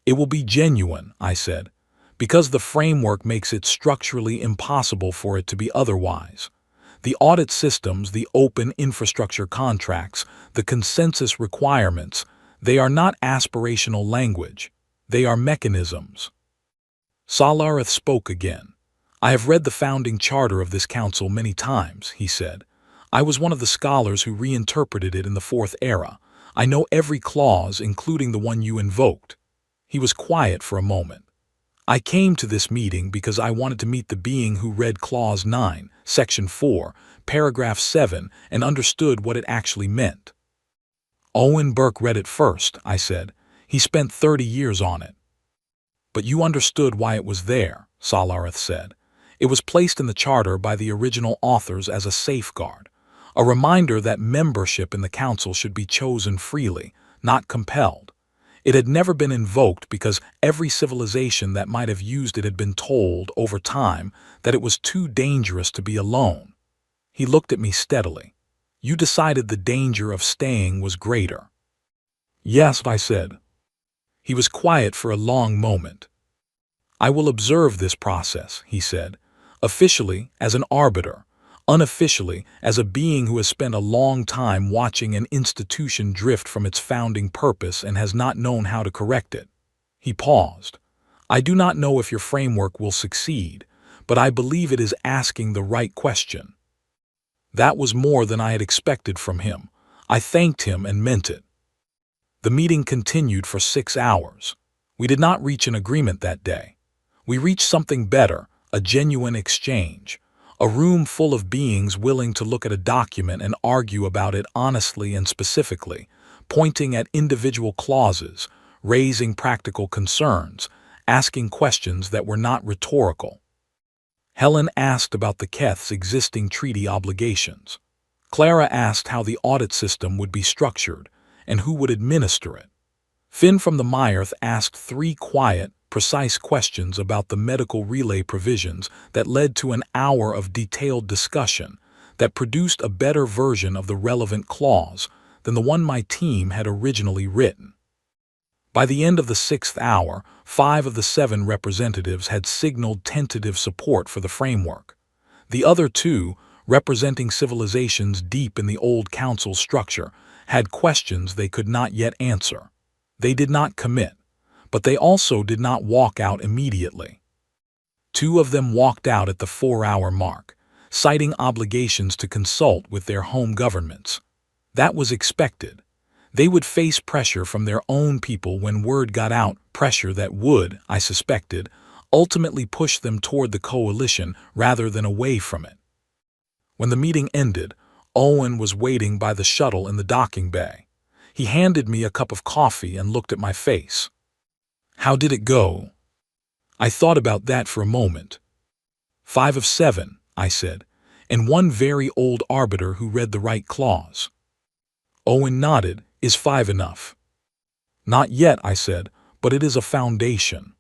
It will be genuine, I said, because the framework makes it structurally impossible for it to be otherwise. The audit systems, the open infrastructure contracts, the consensus requirements, they are not aspirational language. They are mechanisms. Salareth spoke again. I have read the founding charter of this council many times, he said. I was one of the scholars who reinterpreted it in the Fourth Era. I know every clause, including the one you invoked. He was quiet for a moment. I came to this meeting because I wanted to meet the being who read Clause 9, Section 4, Paragraph 7, and understood what it actually meant. Owen Burke read it first, I said. He spent 30 years on it. But you understood why it was there, Salareth said. It was placed in the charter by the original authors as a safeguard, a reminder that membership in the council should be chosen freely, not compelled. It had never been invoked because every civilization that might have used it had been told, over time, that it was too dangerous to be alone. He looked at me steadily. You decided the danger of staying was greater. Yes, I said. He was quiet for a long moment. I will observe this process, he said, officially as an arbiter, unofficially as a being who has spent a long time watching an institution drift from its founding purpose and has not known how to correct it. He paused. I do not know if your framework will succeed, but I believe it is asking the right question. That was more than I had expected from him. I thanked him and meant it. The meeting continued for 6 hours. We did not reach an agreement that day. We reached something better, a genuine exchange, a room full of beings willing to look at a document and argue about it honestly and specifically, pointing at individual clauses, raising practical concerns, asking questions that were not rhetorical. Helen asked about the Keth's existing treaty obligations. Clara asked how the audit system would be structured and who would administer it. Finn from the Myerth asked 3 quiet, precise questions about the medical relay provisions that led to an hour of detailed discussion that produced a better version of the relevant clause than the one my team had originally written. By the end of the 6th hour, 5 of the 7 representatives had signaled tentative support for the framework. The other 2, representing civilizations deep in the old council structure, had questions they could not yet answer. They did not commit, but they also did not walk out immediately. 2 of them walked out at the 4-hour mark, citing obligations to consult with their home governments. That was expected. They would face pressure from their own people when word got out, pressure that would, I suspected, ultimately push them toward the coalition rather than away from it. When the meeting ended, Owen was waiting by the shuttle in the docking bay. He handed me a cup of coffee and looked at my face. How did it go? I thought about that for a moment. 5 of 7, I said, and 1 very old arbiter who read the right clause. Owen nodded. Is 5 enough? Not yet, I said, but it is a foundation.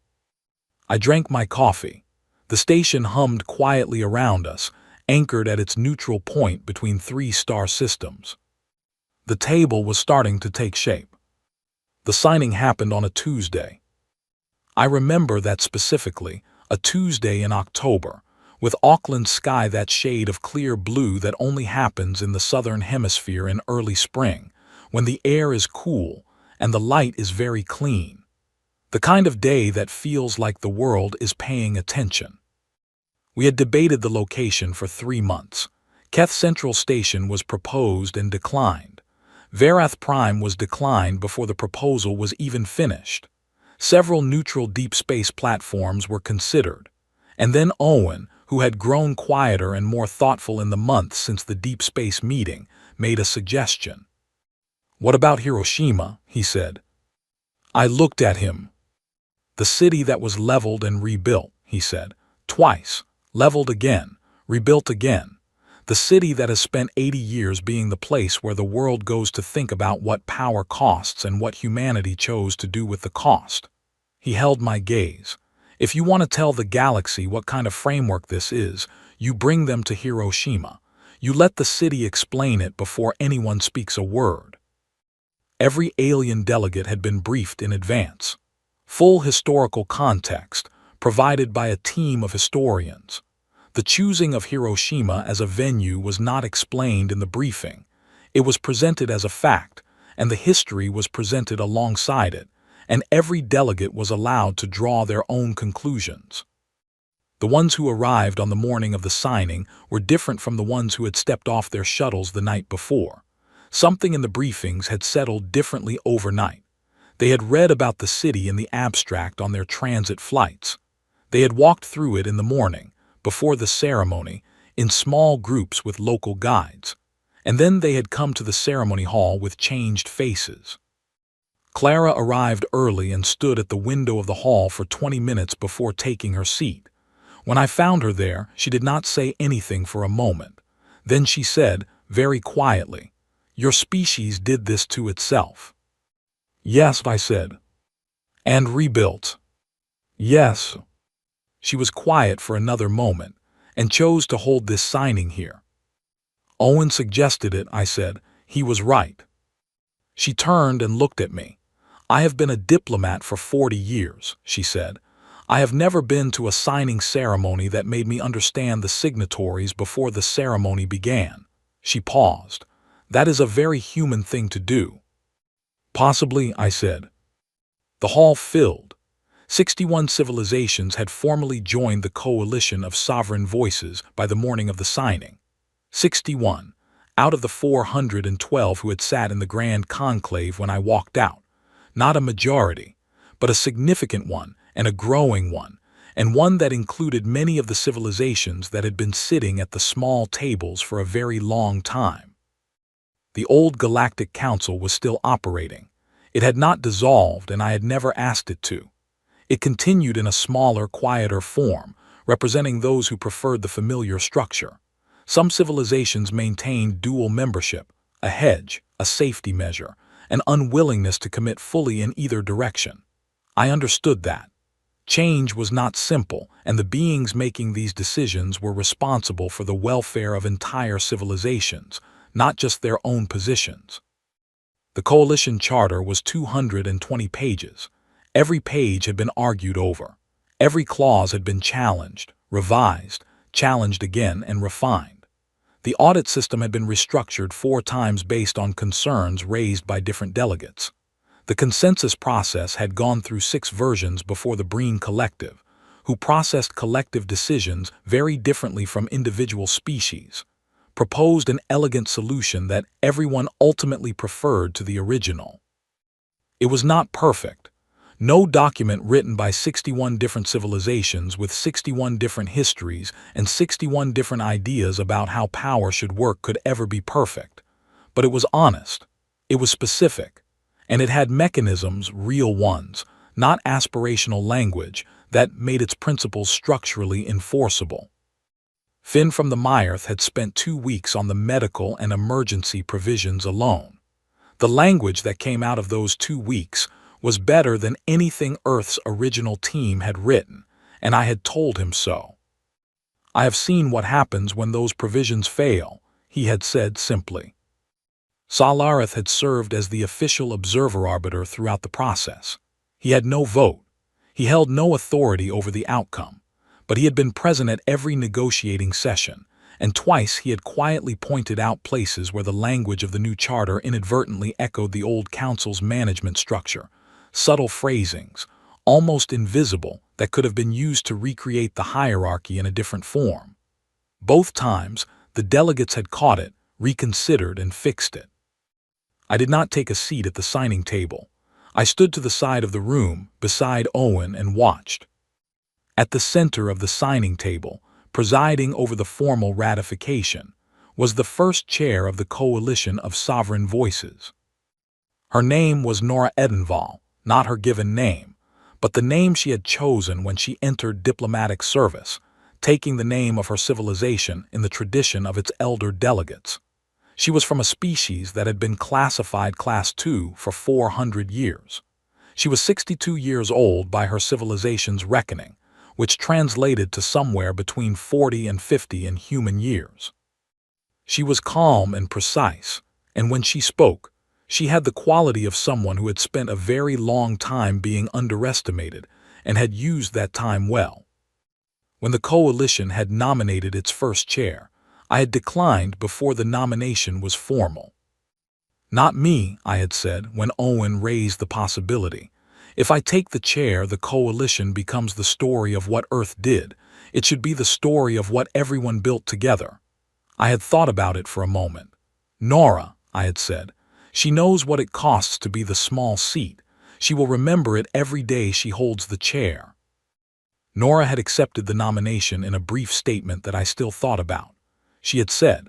I drank my coffee. The station hummed quietly around us, anchored at its neutral point between 3 star systems. The table was starting to take shape. The signing happened on a Tuesday. I remember that specifically, a Tuesday in October, with Auckland's sky that shade of clear blue that only happens in the southern hemisphere in early spring, when the air is cool and the light is very clean. The kind of day that feels like the world is paying attention. We had debated the location for 3 months. Keth Central Station was proposed and declined. Varath Prime was declined before the proposal was even finished. Several neutral deep space platforms were considered. And then Owen, who had grown quieter and more thoughtful in the months since the deep space meeting, made a suggestion. "What about Hiroshima?" he said. I looked at him. "The city that was leveled and rebuilt," he said. "Twice. Leveled again. Rebuilt again. The city that has spent 80 years being the place where the world goes to think about what power costs and what humanity chose to do with the cost." He held my gaze. "If you want to tell the galaxy what kind of framework this is, you bring them to Hiroshima. You let the city explain it before anyone speaks a word." Every alien delegate had been briefed in advance. Full historical context, provided by a team of historians. The choosing of Hiroshima as a venue was not explained in the briefing. It was presented as a fact, and the history was presented alongside it, and every delegate was allowed to draw their own conclusions. The ones who arrived on the morning of the signing were different from the ones who had stepped off their shuttles the night before. Something in the briefings had settled differently overnight. They had read about the city in the abstract on their transit flights. They had walked through it in the morning, before the ceremony, in small groups with local guides. And then they had come to the ceremony hall with changed faces. Clara arrived early and stood at the window of the hall for 20 minutes before taking her seat. When I found her there, she did not say anything for a moment. Then she said, very quietly, "Your species did this to itself." "Yes," I said. "And rebuilt." "Yes." She was quiet for another moment, and chose to hold this signing here. "Owen suggested it," I said. "He was right." She turned and looked at me. "I have been a diplomat for 40 years, she said. "I have never been to a signing ceremony that made me understand the signatories before the ceremony began." She paused. "That is a very human thing to do." "Possibly," I said. The hall filled. 61 civilizations had formally joined the coalition of sovereign voices by the morning of the signing. 61, out of the 412 who had sat in the Grand Conclave when I walked out. Not a majority, but a significant one and a growing one, and one that included many of the civilizations that had been sitting at the small tables for a very long time. The old Galactic Council was still operating. It had not dissolved, and I had never asked it to. It continued in a smaller, quieter form, representing those who preferred the familiar structure. Some civilizations maintained dual membership, a hedge, a safety measure, an unwillingness to commit fully in either direction. I understood that. Change was not simple, and the beings making these decisions were responsible for the welfare of entire civilizations, not just their own positions. The coalition charter was 220 pages. Every page had been argued over. Every clause had been challenged, revised, challenged again, and refined. The audit system had been restructured 4 times based on concerns raised by different delegates. The consensus process had gone through 6 versions before the Breen Collective, who processed collective decisions very differently from individual species, proposed an elegant solution that everyone ultimately preferred to the original. It was not perfect. No document written by 61 different civilizations with 61 different histories and 61 different ideas about how power should work could ever be perfect. But it was honest. It was specific. And it had mechanisms, real ones, not aspirational language, that made its principles structurally enforceable. Finn from the Myerth had spent 2 weeks on the medical and emergency provisions alone. The language that came out of those 2 weeks was better than anything Earth's original team had written, and I had told him so. "I have seen what happens when those provisions fail," he had said simply. Salareth had served as the official observer-arbiter throughout the process. He had no vote. He held no authority over the outcome, but he had been present at every negotiating session, and twice he had quietly pointed out places where the language of the new charter inadvertently echoed the old council's management structure. Subtle phrasings, almost invisible, that could have been used to recreate the hierarchy in a different form. Both times, the delegates had caught it, reconsidered, and fixed it. I did not take a seat at the signing table. I stood to the side of the room, beside Owen, and watched. At the center of the signing table, presiding over the formal ratification, was the first chair of the Coalition of Sovereign Voices. Her name was Nora Edenval, not her given name, but the name she had chosen when she entered diplomatic service, taking the name of her civilization in the tradition of its elder delegates. She was from a species that had been classified Class II for 400 years. She was 62 years old by her civilization's reckoning, which translated to somewhere between 40 and 50 in human years. She was calm and precise, and when she spoke, she had the quality of someone who had spent a very long time being underestimated and had used that time well. When the coalition had nominated its first chair, I had declined before the nomination was formal. "Not me," I had said when Owen raised the possibility. "If I take the chair, the coalition becomes the story of what Earth did. It should be the story of what everyone built together." I had thought about it for a moment. "Nora," I had said, "she knows what it costs to be the small seat. She will remember it every day she holds the chair." Nora had accepted the nomination in a brief statement that I still thought about. She had said,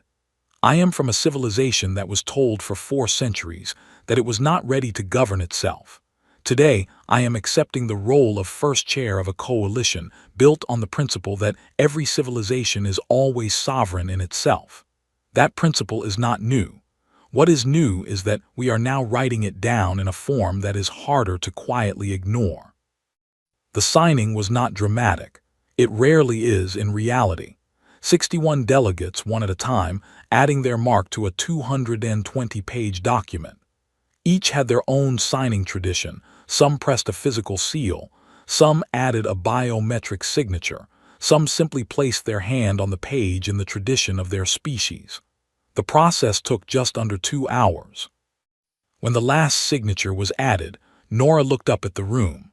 "I am from a civilization that was told for 4 centuries that it was not ready to govern itself. Today, I am accepting the role of first chair of a coalition built on the principle that every civilization is always sovereign in itself. That principle is not new. What is new is that we are now writing it down in a form that is harder to quietly ignore." The signing was not dramatic. It rarely is in reality. 61 delegates, one at a time, adding their mark to a 220-page document. Each had their own signing tradition. Some pressed a physical seal, some added a biometric signature, some simply placed their hand on the page in the tradition of their species. The process took just under 2 hours. When the last signature was added, Nora looked up at the room.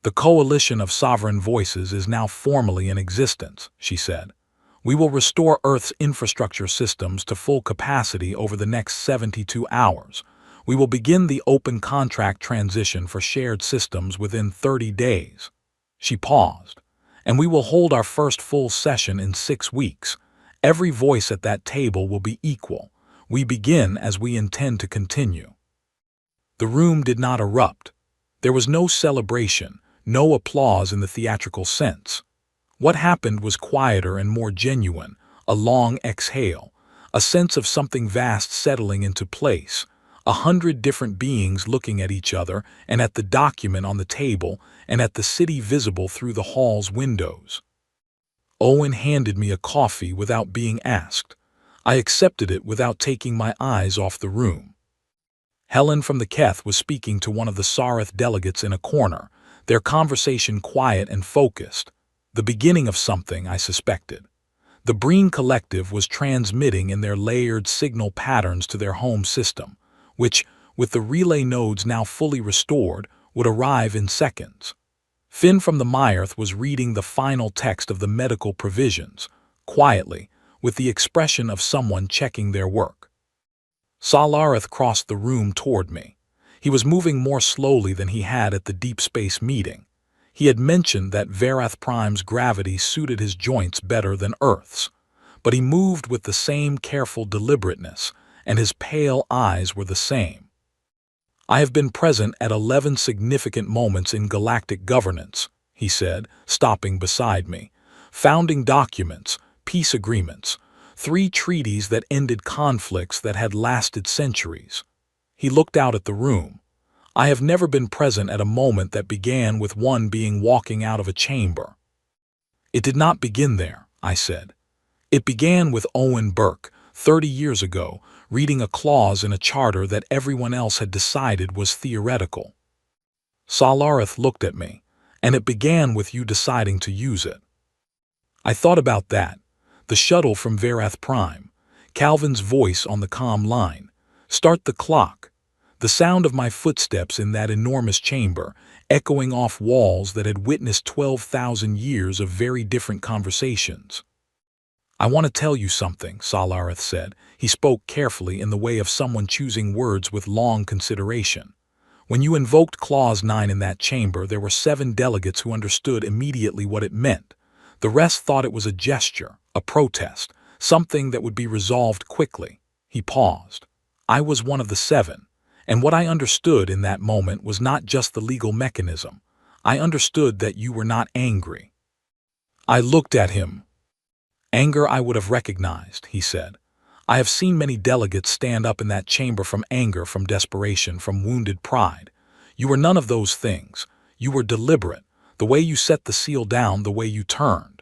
"The Coalition of Sovereign Voices is now formally in existence," she said. "We will restore Earth's infrastructure systems to full capacity over the next 72 hours. We will begin the open contract transition for shared systems within 30 days. She paused. "And we will hold our first full session in 6 weeks. Every voice at that table will be equal. We begin as we intend to continue." The room did not erupt. There was no celebration, no applause in the theatrical sense. What happened was quieter and more genuine, a long exhale, a sense of something vast settling into place, 100 different beings looking at each other and at the document on the table and at the city visible through the hall's windows. Owen handed me a coffee without being asked. I accepted it without taking my eyes off the room. Helen from the Keth was speaking to one of the Sarith delegates in a corner, their conversation quiet and focused. The beginning of something, I suspected. The Breen Collective was transmitting in their layered signal patterns to their home system, which, with the relay nodes now fully restored, would arrive in seconds. Finn from the Myerth was reading the final text of the medical provisions, quietly, with the expression of someone checking their work. Salarith crossed the room toward me. He was moving more slowly than he had at the deep space meeting. He had mentioned that Verath Prime's gravity suited his joints better than Earth's, but he moved with the same careful deliberateness, and his pale eyes were the same. "I have been present at 11 significant moments in galactic governance," he said, stopping beside me. "Founding documents, peace agreements, 3 treaties that ended conflicts that had lasted centuries." He looked out at the room. "I have never been present at a moment that began with one being walking out of a chamber." "It did not begin there," I said. "It began with Owen Burke, 30 years ago, reading a clause in a charter that everyone else had decided was theoretical." Salarith looked at me. "And it began with you deciding to use it." I thought about that. The shuttle from Verath Prime. Calvin's voice on the comm line. "Start the clock." The sound of my footsteps in that enormous chamber, echoing off walls that had witnessed 12,000 years of very different conversations. "I want to tell you something," Salareth said. He spoke carefully in the way of someone choosing words with long consideration. "When you invoked Clause 9 in that chamber, there were 7 delegates who understood immediately what it meant. The rest thought it was a gesture, a protest, something that would be resolved quickly." He paused. "I was one of the 7, and what I understood in that moment was not just the legal mechanism. I understood that you were not angry." I looked at him. "Anger I would have recognized," he said. "I have seen many delegates stand up in that chamber from anger, from desperation, from wounded pride. You were none of those things. You were deliberate, the way you set the seal down, the way you turned."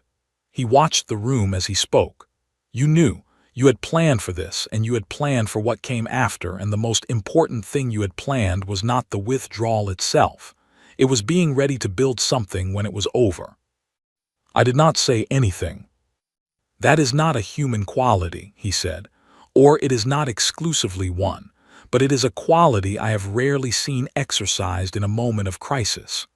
He watched the room as he spoke. "You knew. You had planned for this, and you had planned for what came after, and the most important thing you had planned was not the withdrawal itself. It was being ready to build something when it was over." I did not say anything. "That is not a human quality," he said, "or it is not exclusively one, but it is a quality I have rarely seen exercised in a moment of crisis."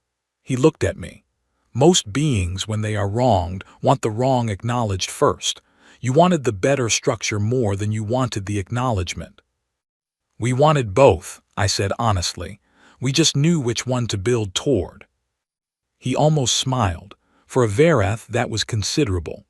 He looked at me. "Most beings, when they are wronged, want the wrong acknowledged first. You wanted the better structure more than you wanted the acknowledgement." "We wanted both," I said honestly. "We just knew which one to build toward." He almost smiled. For a Verath, that was considerable.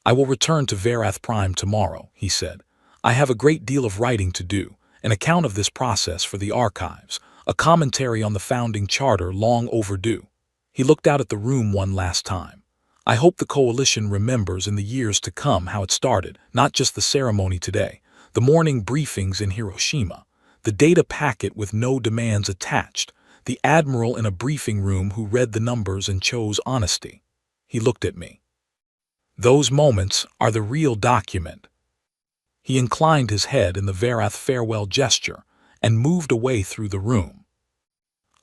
"I will return to Verath Prime tomorrow," he said. "I have a great deal of writing to do, an account of this process for the archives, a commentary on the founding charter long overdue." He looked out at the room one last time. "I hope the Coalition remembers in the years to come how it started, not just the ceremony today, the morning briefings in Hiroshima, the data packet with no demands attached, the admiral in a briefing room who read the numbers and chose honesty." He looked at me. "Those moments are the real document." He inclined his head in the Verath farewell gesture and moved away through the room.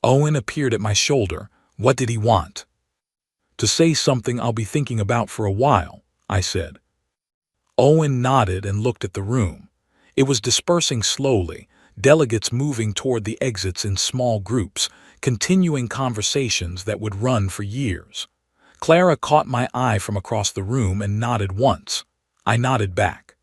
Owen appeared at my shoulder. What did he want? "To say something I'll be thinking about for a while," I said. Owen nodded and looked at the room. It was dispersing slowly, delegates moving toward the exits in small groups, continuing conversations that would run for years. Clara caught my eye from across the room and nodded once. I nodded back.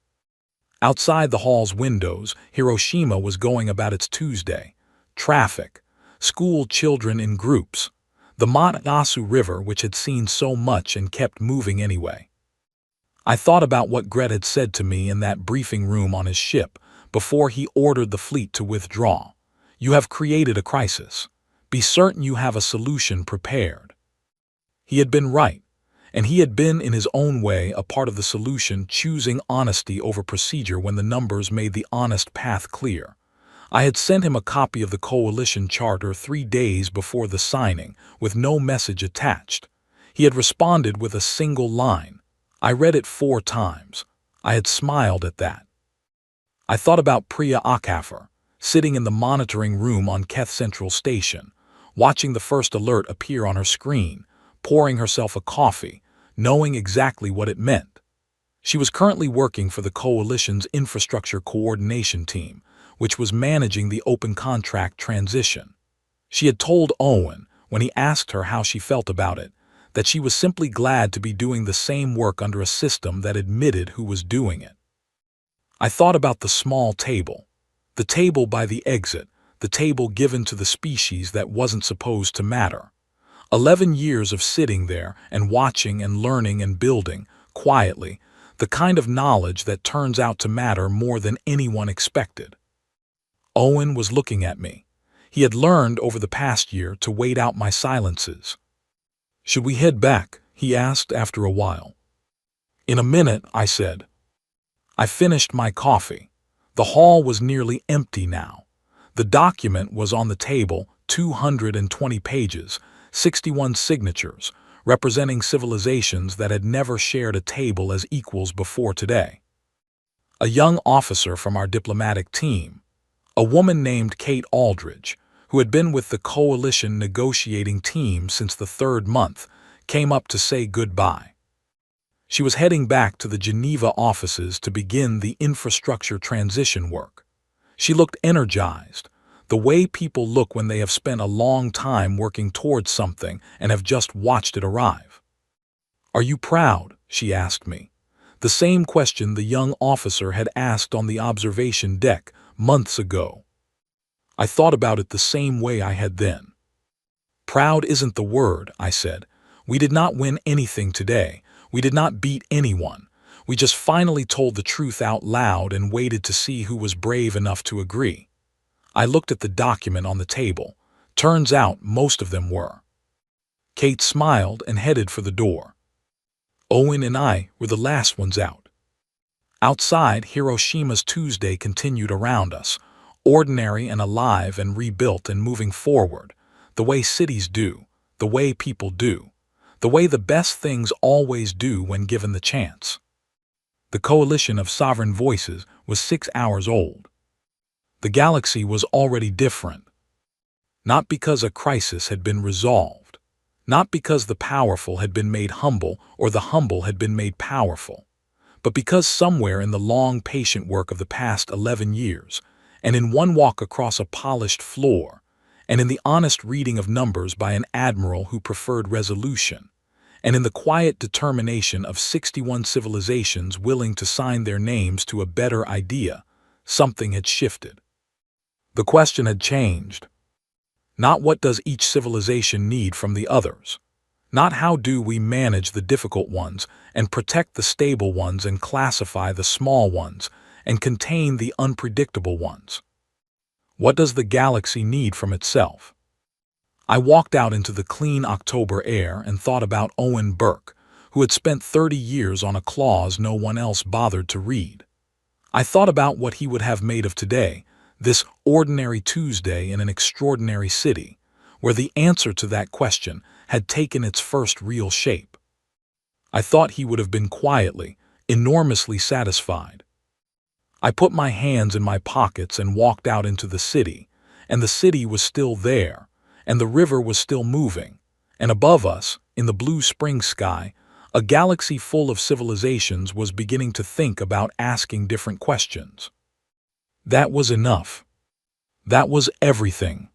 Outside the hall's windows, Hiroshima was going about its Tuesday. Traffic, school children in groups, the Matanasu River which had seen so much and kept moving anyway. I thought about what Gret had said to me in that briefing room on his ship before he ordered the fleet to withdraw. "You have created a crisis. Be certain you have a solution prepared." He had been right, and he had been in his own way a part of the solution, choosing honesty over procedure when the numbers made the honest path clear. I had sent him a copy of the Coalition Charter 3 days before the signing, with no message attached. He had responded with a single line. I read it 4 times. I had smiled at that. I thought about Priya Akafer, sitting in the monitoring room on Keth Central Station, watching the first alert appear on her screen, pouring herself a coffee, knowing exactly what it meant. She was currently working for the Coalition's Infrastructure Coordination Team, which was managing the open contract transition. She had told Owen, when he asked her how she felt about it, that she was simply glad to be doing the same work under a system that admitted who was doing it. I thought about the small table, the table by the exit, the table given to the species that wasn't supposed to matter. 11 years of sitting there and watching and learning and building, quietly, the kind of knowledge that turns out to matter more than anyone expected. Owen was looking at me. He had learned over the past year to wait out my silences. "Should we head back?" he asked after a while. "In a minute," I said. I finished my coffee. The hall was nearly empty now. The document was on the table, 220 pages, 61 signatures, representing civilizations that had never shared a table as equals before today. A young officer from our diplomatic team, a woman named Kate Aldridge, who had been with the Coalition negotiating team since the 3rd month, came up to say goodbye. She was heading back to the Geneva offices to begin the infrastructure transition work. She looked energized. The way people look when they have spent a long time working towards something and have just watched it arrive. "Are you proud?" she asked me. The same question the young officer had asked on the observation deck months ago. I thought about it the same way I had then. "Proud isn't the word," I said. "We did not win anything today. We did not beat anyone. We just finally told the truth out loud and waited to see who was brave enough to agree." I looked at the document on the table. Turns out most of them were. Kate smiled and headed for the door. Owen and I were the last ones out. Outside, Hiroshima's Tuesday continued around us, ordinary and alive and rebuilt and moving forward, the way cities do, the way people do, the way the best things always do when given the chance. The coalition of sovereign voices was 6 hours old. The galaxy was already different. Not because a crisis had been resolved, not because the powerful had been made humble or the humble had been made powerful, but because somewhere in the long, patient work of the past 11 years, and in one walk across a polished floor, and in the honest reading of numbers by an admiral who preferred resolution, and in the quiet determination of 61 civilizations willing to sign their names to a better idea, something had shifted. The question had changed. Not what does each civilization need from the others. Not how do we manage the difficult ones and protect the stable ones and classify the small ones and contain the unpredictable ones. What does the galaxy need from itself? I walked out into the clean October air and thought about Owen Burke, who had spent 30 years on a clause no one else bothered to read. I thought about what he would have made of today, this ordinary Tuesday in an extraordinary city, where the answer to that question had taken its first real shape. I thought he would have been quietly, enormously satisfied. I put my hands in my pockets and walked out into the city, and the city was still there, and the river was still moving, and above us, in the blue spring sky, a galaxy full of civilizations was beginning to think about asking different questions. That was enough. That was everything.